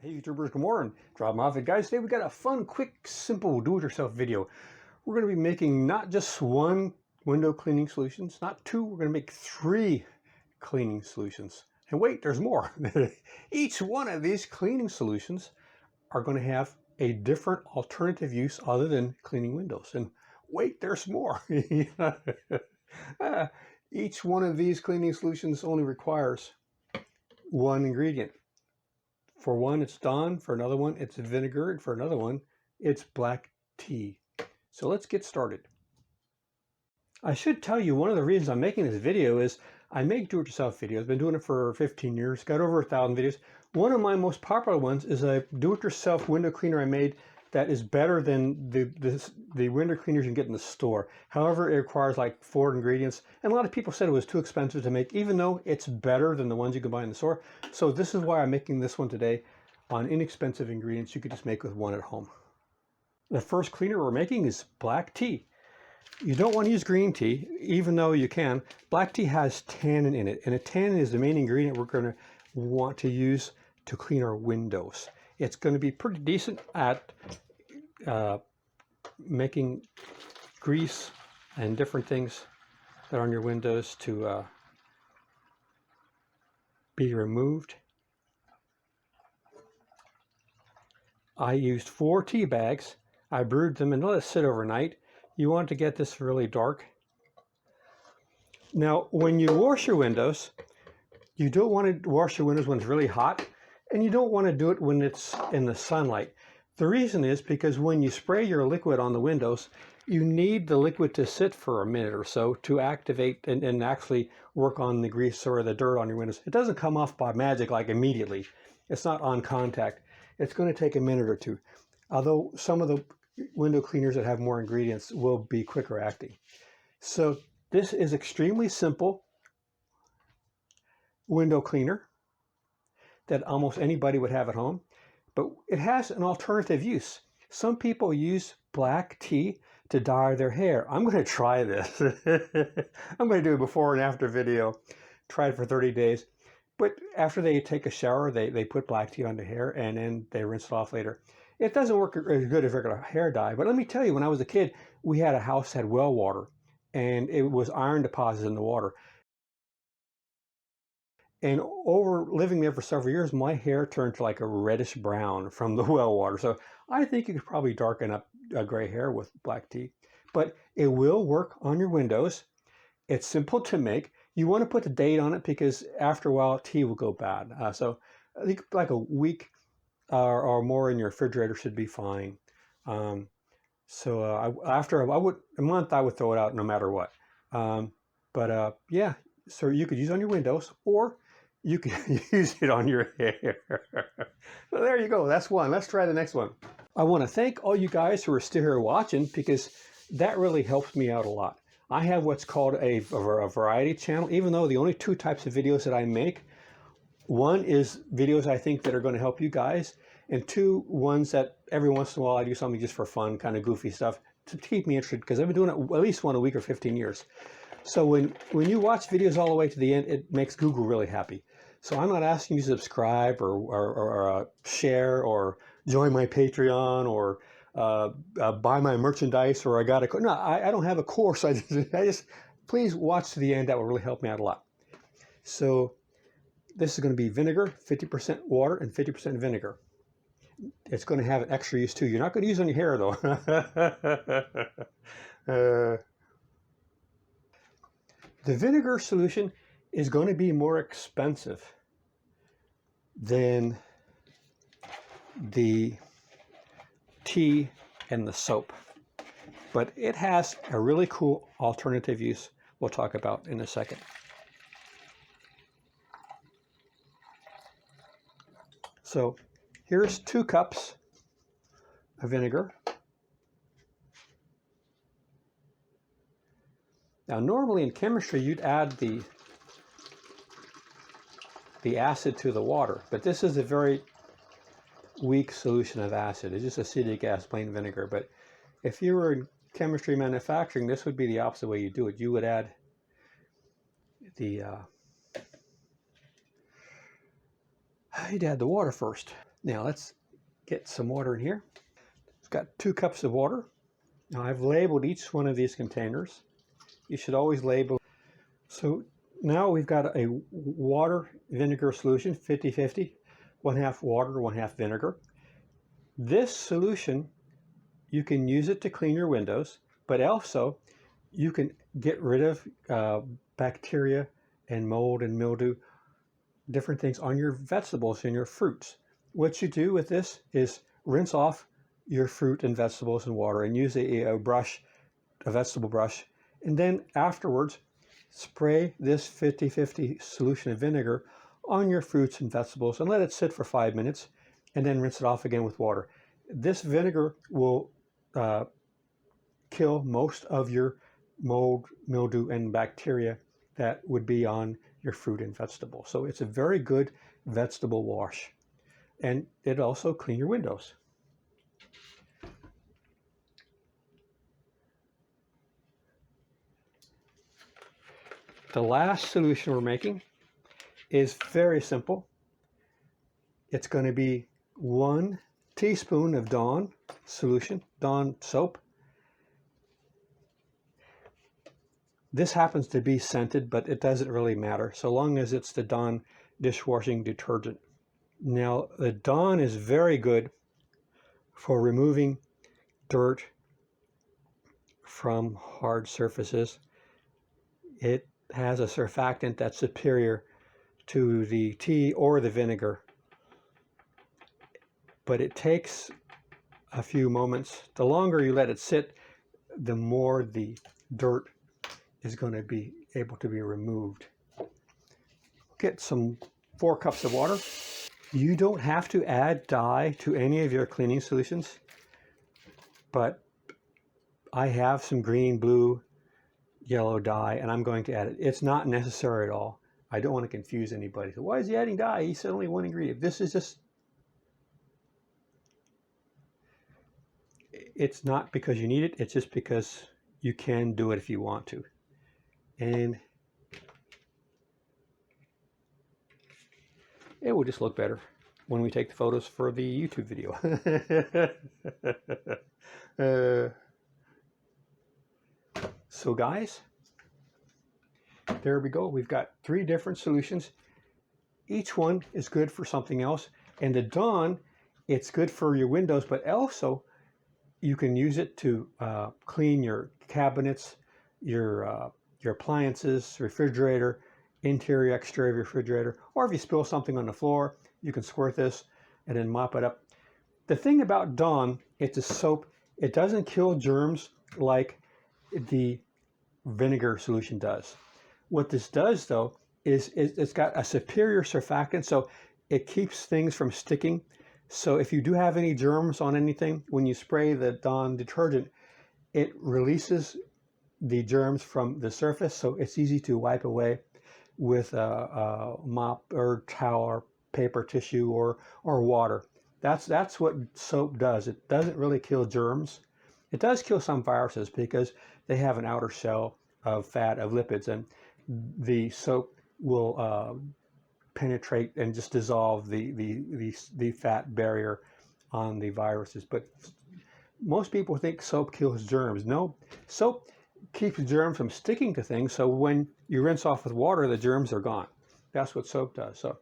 Hey YouTubers, good morning. Robb Moffett. Guys, today we got a fun, quick, simple do-it-yourself video. We're going to be making not just one window cleaning solutions, not two, we're going to make 3 cleaning solutions. And wait, there's more. Each one of these cleaning solutions are going to have a different alternative use other than cleaning windows. And wait, there's more. Each one of these cleaning solutions only requires one ingredient. For one, it's Dawn. For another one, it's vinegar. And for another one, it's black tea. So let's get started. I should tell you, one of the reasons I'm making this video is I make do-it-yourself videos. I've been doing it for 15 years, got over 1,000 videos. One of my most popular ones is a do-it-yourself window cleaner I made that is better than the window cleaners you can get in the store. However, it requires like 4 ingredients, and a lot of people said it was too expensive to make, even though it's better than the ones you can buy in the store. So this is why I'm making this one today on inexpensive ingredients you could just make with one at home. The first cleaner we're making is black tea. You don't want to use green tea, even though you can. Black tea has tannin in it, and a tannin is the main ingredient we're going to want to use to clean our windows. It's going to be pretty decent at making grease and different things that are on your windows to be removed. I used 4 tea bags. I brewed them and let it sit overnight. You want to get this really dark. Now, when you wash your windows, you don't want to wash your windows when it's really hot, and you don't want to do it when it's in the sunlight. The reason is because when you spray your liquid on the windows, you need the liquid to sit for a minute or so to activate and actually work on the grease or the dirt on your windows. It doesn't come off by magic like immediately. It's not on contact. It's going to take a minute or two. Although some of the window cleaners that have more ingredients will be quicker acting. So this is extremely simple window cleaner that almost anybody would have at home, but it has an alternative use. Some people use black tea to dye their hair. I'm going to try this. I'm going to do a before and after video. Try it for 30 days. But after they take a shower, they put black tea on their hair and then they rinse it off later. It doesn't work as good as regular hair dye, but let me tell you, when I was a kid, we had a house that had well water, and it was iron deposits in the water. And over living there for several years, my hair turned to like a reddish brown from the well water. So I think you could probably darken up a gray hair with black tea, but it will work on your windows. It's simple to make. You want to put the date on it because after a while, tea will go bad. So I think like a week or more in your refrigerator should be fine. After a month, I would throw it out no matter what. Yeah, so you could use it on your windows, or you can use it on your hair. So there you go. That's one. Let's try the next one. I want to thank all you guys who are still here watching, because that really helps me out a lot. I have what's called a variety channel, even though the only 2 types of videos that I make. One is videos I think that are going to help you guys, and 2 ones that every once in a while I do something just for fun, kind of goofy stuff to keep me interested, because I've been doing it at least one a week or 15 years. So when you watch videos all the way to the end, it makes Google really happy. So I'm not asking you to subscribe or share or join my Patreon or buy my merchandise, or I got a... No, I don't have a course. I just please watch to the end. That will really help me out a lot. So this is going to be vinegar, 50% water and 50% vinegar. It's going to have an extra use too. You're not going to use it on your hair though. The vinegar solution is going to be more expensive than the tea and the soap, but it has a really cool alternative use we'll talk about in a second. So here's 2 cups of vinegar. Now, normally in chemistry, you'd add the acid to the water, but this is a very weak solution of acid. It's just acetic acid, plain vinegar. But if you were in chemistry manufacturing, this would be the opposite way you do it. You would add the you'd add the water first. Now let's get some water in here. It's got 2 cups of water. Now I've labeled each one of these containers. You should always label. So now we've got a water vinegar solution, 50-50, 1/2 water, 1/2 vinegar. This solution, you can use it to clean your windows, but also you can get rid of bacteria and mold and mildew, different things on your vegetables and your fruits. What you do with this is rinse off your fruit and vegetables in water and use a brush, a vegetable brush, and then afterwards spray this 50-50 solution of vinegar on your fruits and vegetables and let it sit for 5 minutes and then rinse it off again with water. This vinegar will kill most of your mold, mildew, and bacteria that would be on your fruit and vegetables. So it's a very good vegetable wash. And it also clean your windows. The last solution we're making is very simple. It's going to be 1 teaspoon of Dawn solution, Dawn soap. This happens to be scented, but it doesn't really matter so long as it's the Dawn dishwashing detergent. Now, the Dawn is very good for removing dirt from hard surfaces. It has a surfactant that's superior to the tea or the vinegar, but it takes a few moments. The longer you let it sit, the more the dirt is going to be able to be removed. Get some 4 cups of water. You don't have to add dye to any of your cleaning solutions, but I have some green, blue, yellow dye, and I'm going to add it. It's not necessary at all. I don't want to confuse anybody. So why is he adding dye? He said only 1 ingredient. This is just, it's not because you need it. It's just because you can do it if you want to. And it will just look better when we take the photos for the YouTube video. So guys, there we go. We've got 3 different solutions. Each one is good for something else. And the Dawn, it's good for your windows, but also you can use it to clean your cabinets, your appliances, refrigerator, interior, exterior refrigerator, or if you spill something on the floor, you can squirt this and then mop it up. The thing about Dawn, it's a soap. It doesn't kill germs like the vinegar solution does. What this does though is it's got a superior surfactant, so it keeps things from sticking. So if you do have any germs on anything, when you spray the Dawn detergent, it releases the germs from the surface, so it's easy to wipe away with a mop or towel or paper tissue or water. That's what soap does. It doesn't really kill germs. It does kill some viruses because they have an outer shell of fat, of lipids, and the soap will penetrate and just dissolve the fat barrier on the viruses. But most people think soap kills germs. No, soap keeps germs from sticking to things, so when you rinse off with water, the germs are gone. That's what soap does. So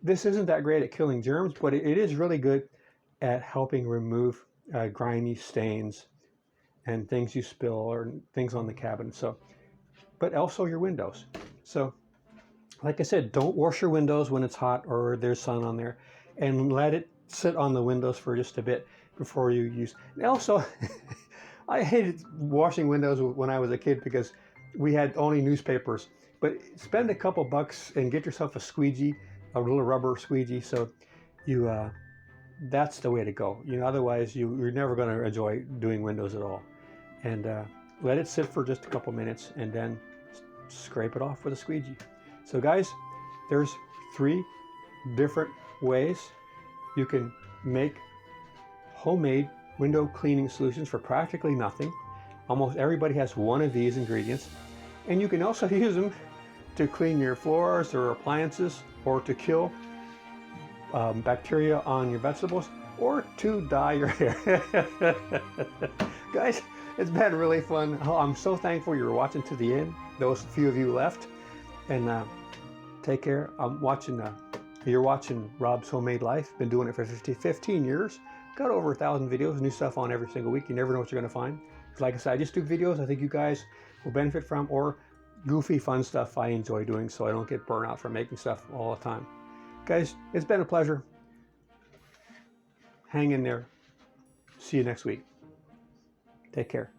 this isn't that great at killing germs, but it is really good at helping remove grimy stains and things you spill or things on the cabinet. So, but also your windows. So like I said, don't wash your windows when it's hot or there's sun on there, and let it sit on the windows for just a bit before you use. And also, I hated washing windows when I was a kid because we had only newspapers. But spend a couple bucks and get yourself a squeegee, a little rubber squeegee. So you, that's the way to go. You know, otherwise you're never going to enjoy doing windows at all. And let it sit for just a couple minutes and then scrape it off with a squeegee. So guys, there's 3 different ways you can make homemade window cleaning solutions for practically nothing. Almost everybody has one of these ingredients. And you can also use them to clean your floors or appliances or to kill bacteria on your vegetables or to dye your hair. Guys, it's been really fun. Oh, I'm so thankful you're watching to the end, those few of you left. And take care. You're watching Robb's Homemade Life. Been doing it for 15 years. Got over 1,000 videos, new stuff on every single week. You never know what you're going to find. Like I said, I just do videos I think you guys will benefit from, or goofy, fun stuff I enjoy doing so I don't get burnt out from making stuff all the time. Guys, it's been a pleasure. Hang in there. See you next week. Take care.